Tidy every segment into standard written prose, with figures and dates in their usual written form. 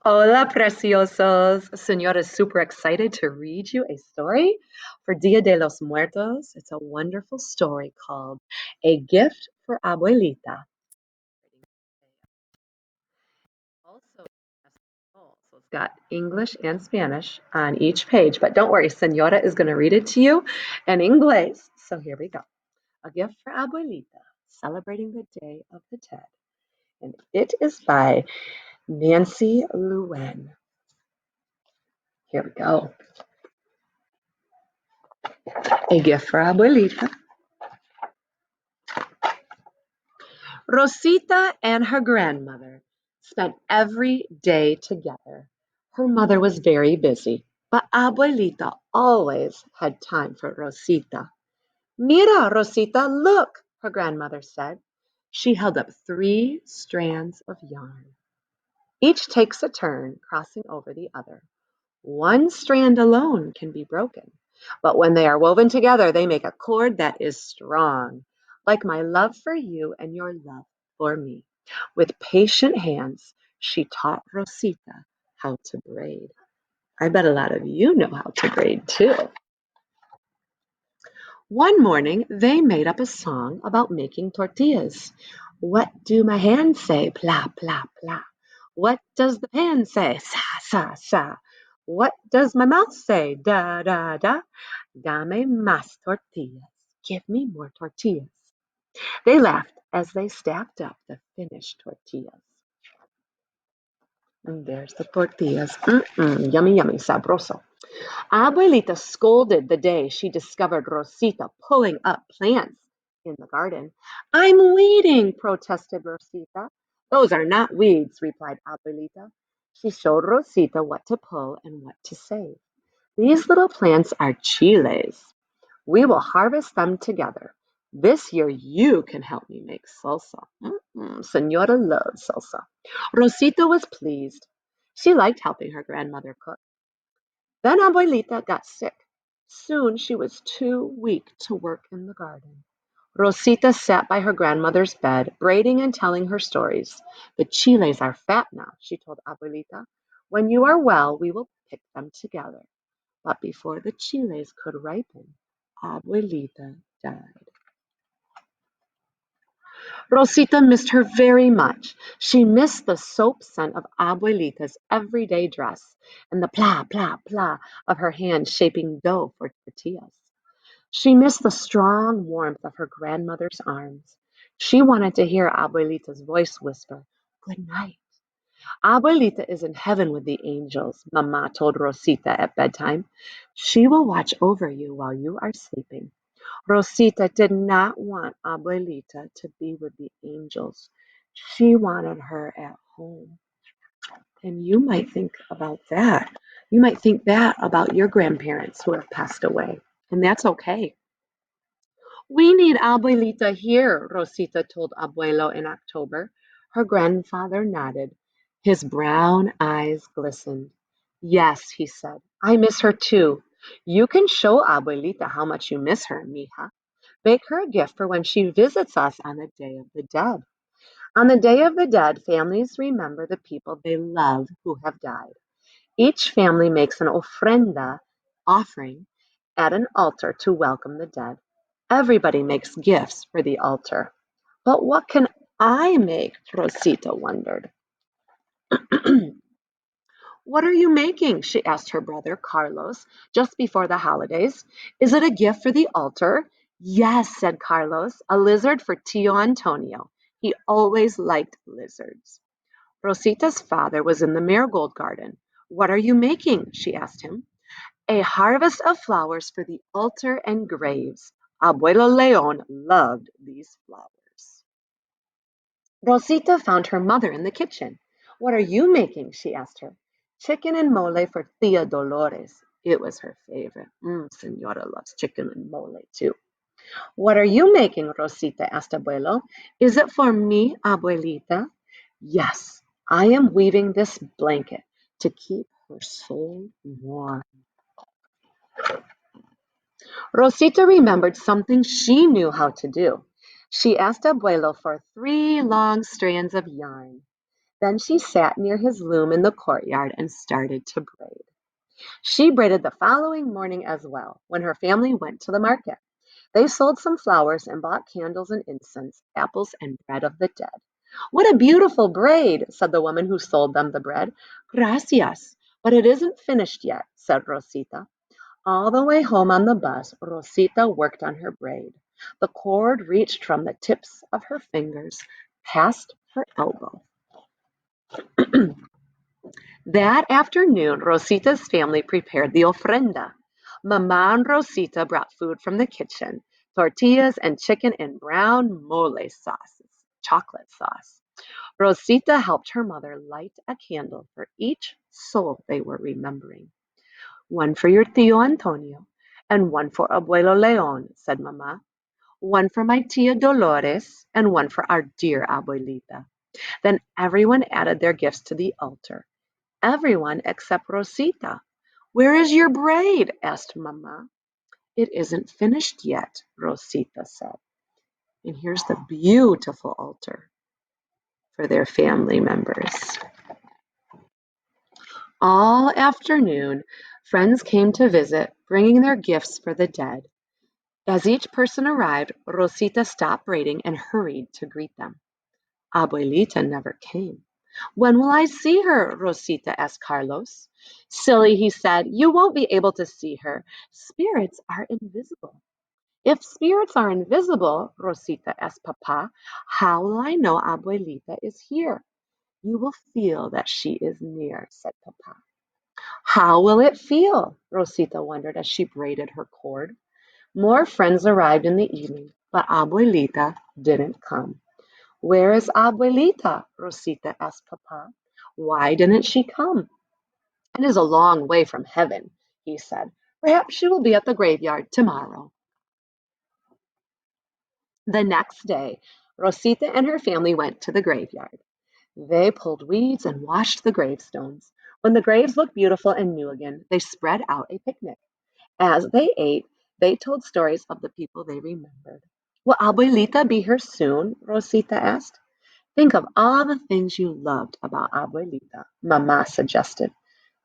Hola, preciosos. Señora is super excited to read you a story for Dia de los Muertos. It's a wonderful story called A Gift for Abuelita. Also, so it's got English and Spanish on each page, but don't worry, Senora is going to read it to you in English. So here we go. A Gift for Abuelita, celebrating the Day of the Dead. And it is by Nancy Luenn. Here we go. A Gift for Abuelita. Rosita and her grandmother spent every day together. Her mother was very busy, but Abuelita always had time for Rosita. Mira, Rosita, look, her grandmother said. She held up 3 strands of yarn. Each takes a turn crossing over the other. One strand alone can be broken, but when they are woven together, they make a cord that is strong, like my love for you and your love for me. With patient hands, she taught Rosita how to braid. I bet a lot of you know how to braid too. One morning, they made up a song about making tortillas. What do my hands say? Pla, pla, pla. What does the pan say? Sa, sa, sa. What does my mouth say? Da, da, da. Dame más tortillas. Give me more tortillas. They laughed as they stacked up the finished tortillas. And there's the tortillas. Yummy, yummy, sabroso. Abuelita scolded the day she discovered Rosita pulling up plants in the garden. I'm weeding, protested Rosita. Those are not weeds, replied Abuelita. She showed Rosita what to pull and what to save. These little plants are chiles. We will harvest them together. This year you can help me make salsa. Senora loves salsa. Rosita was pleased. She liked helping her grandmother cook. Then Abuelita got sick. Soon she was too weak to work in the garden. Rosita sat by her grandmother's bed, braiding and telling her stories. The chiles are fat now, she told Abuelita. When you are well, we will pick them together. But before the chiles could ripen, Abuelita died. Rosita missed her very much. She missed the soap scent of Abuelita's everyday dress and the pla, pla, pla of her hands shaping dough for tortillas. She missed the strong warmth of her grandmother's arms. She wanted to hear Abuelita's voice whisper, "Good night." Abuelita is in heaven with the angels, Mama told Rosita at bedtime. She will watch over you while you are sleeping. Rosita did not want Abuelita to be with the angels. She wanted her at home. And you might think about that. You might think that about your grandparents who have passed away. And that's okay. We need Abuelita here, Rosita told Abuelo in October. Her grandfather nodded. His brown eyes glistened. Yes, he said, I miss her too. You can show Abuelita how much you miss her, mija. Make her a gift for when she visits us on the Day of the Dead. On the Day of the Dead, families remember the people they love who have died. Each family makes an ofrenda, offering, at an altar to welcome the dead. Everybody makes gifts for the altar. But what can I make? Rosita wondered. What are you making? She asked her brother Carlos just before the holidays. Is it a gift for the altar? Yes, said Carlos, a lizard for Tio Antonio. He always liked lizards. Rosita's father was in the marigold garden. What are you making? She asked him. A harvest of flowers for the altar and graves. Abuelo Leon loved these flowers. Rosita found her mother in the kitchen. What are you making? She asked her. Chicken and mole for Tia Dolores. It was her favorite. Senora loves chicken and mole too. What are you making? Rosita asked Abuelo. Is it for me, Abuelita? Yes, I am weaving this blanket to keep her soul warm. Rosita remembered something she knew how to do. She asked Abuelo for 3 long strands of yarn. Then she sat near his loom in the courtyard and started to braid. She braided the following morning as well, when her family went to the market. They sold some flowers and bought candles and incense, apples and bread of the dead. What a beautiful braid, said the woman who sold them the bread. Gracias, but it isn't finished yet, said Rosita. All the way home on the bus, Rosita worked on her braid. The cord reached from the tips of her fingers past her elbow. That afternoon, Rosita's family prepared the ofrenda. Mama and Rosita brought food from the kitchen, tortillas and chicken in brown mole sauce, chocolate sauce. Rosita helped her mother light a candle for each soul they were remembering. One for your tío Antonio, and one for Abuelo León, said Mama. One for my tia Dolores, and one for our dear Abuelita. Then everyone added their gifts to the altar. Everyone except Rosita. Where is your braid? Asked Mama. It isn't finished yet, Rosita said. And here's the beautiful altar for their family members. All afternoon, friends came to visit, bringing their gifts for the dead. As each person arrived, Rosita stopped braiding and hurried to greet them. Abuelita never came. When will I see her? Rosita asked Carlos. Silly, he said, you won't be able to see her. Spirits are invisible. If spirits are invisible, Rosita asked Papa, how will I know Abuelita is here? You will feel that she is near, said Papa. How will it feel? Rosita wondered as she braided her cord. More friends arrived in the evening, but Abuelita didn't come. Where is Abuelita? Rosita asked Papa. Why didn't she come? It is a long way from heaven, he said. Perhaps she will be at the graveyard tomorrow. The next day, Rosita and her family went to the graveyard. They pulled weeds and washed the gravestones. When the graves looked beautiful and new again, they spread out a picnic. As they ate, they told stories of the people they remembered. Will Abuelita be here soon? Rosita asked. Think of all the things you loved about Abuelita, Mama suggested.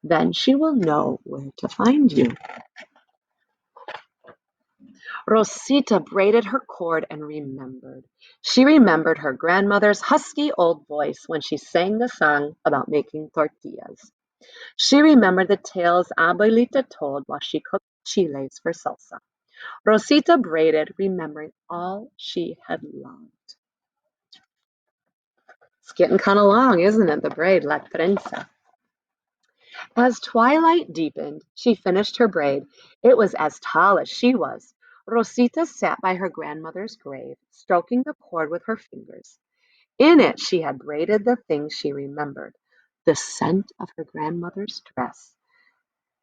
Then she will know where to find you. Rosita braided her cord and remembered. She remembered her grandmother's husky old voice when she sang the song about making tortillas. She remembered the tales Abuelita told while she cooked chiles for salsa. Rosita braided, remembering all she had loved. It's getting kind of long, isn't it? The braid, la trenza. As twilight deepened, she finished her braid. It was as tall as she was. Rosita sat by her grandmother's grave, stroking the cord with her fingers. In it, she had braided the things she remembered: the scent of her grandmother's dress,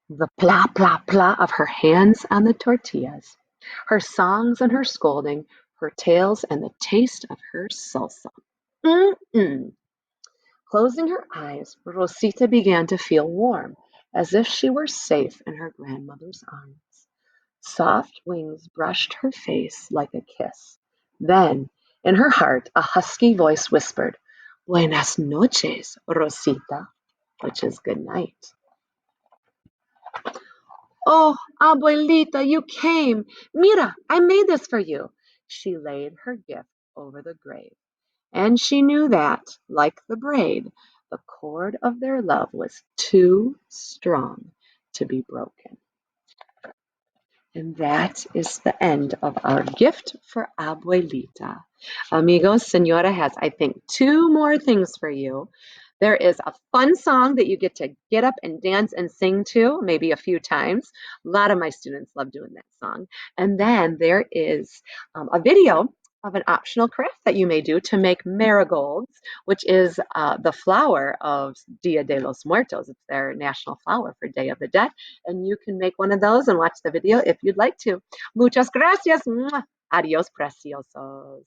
the pla pla pla of her hands on the tortillas, her songs and her scolding, her tales and the taste of her salsa. Mm-mm. Closing her eyes, Rosita began to feel warm, as if she were safe in her grandmother's arms. Soft wings brushed her face like a kiss. Then, in her heart, a husky voice whispered, Buenas noches, Rosita, which is good night. Oh, Abuelita, you came. Mira, I made this for you. She laid her gift over the grave. And she knew that, like the braid, the cord of their love was too strong to be broken. And that is the end of our gift for Abuelita. Amigos, Senora has, I think, two more things for you. There is a fun song that you get to get up and dance and sing to, maybe a few times. A lot of my students love doing that song. And then there is a video of an optional craft that you may do to make marigolds, which is the flower of Dia de los Muertos. It's their national flower for Day of the Dead. And you can make one of those and watch the video if you'd like to. Muchas gracias. Adios, preciosos.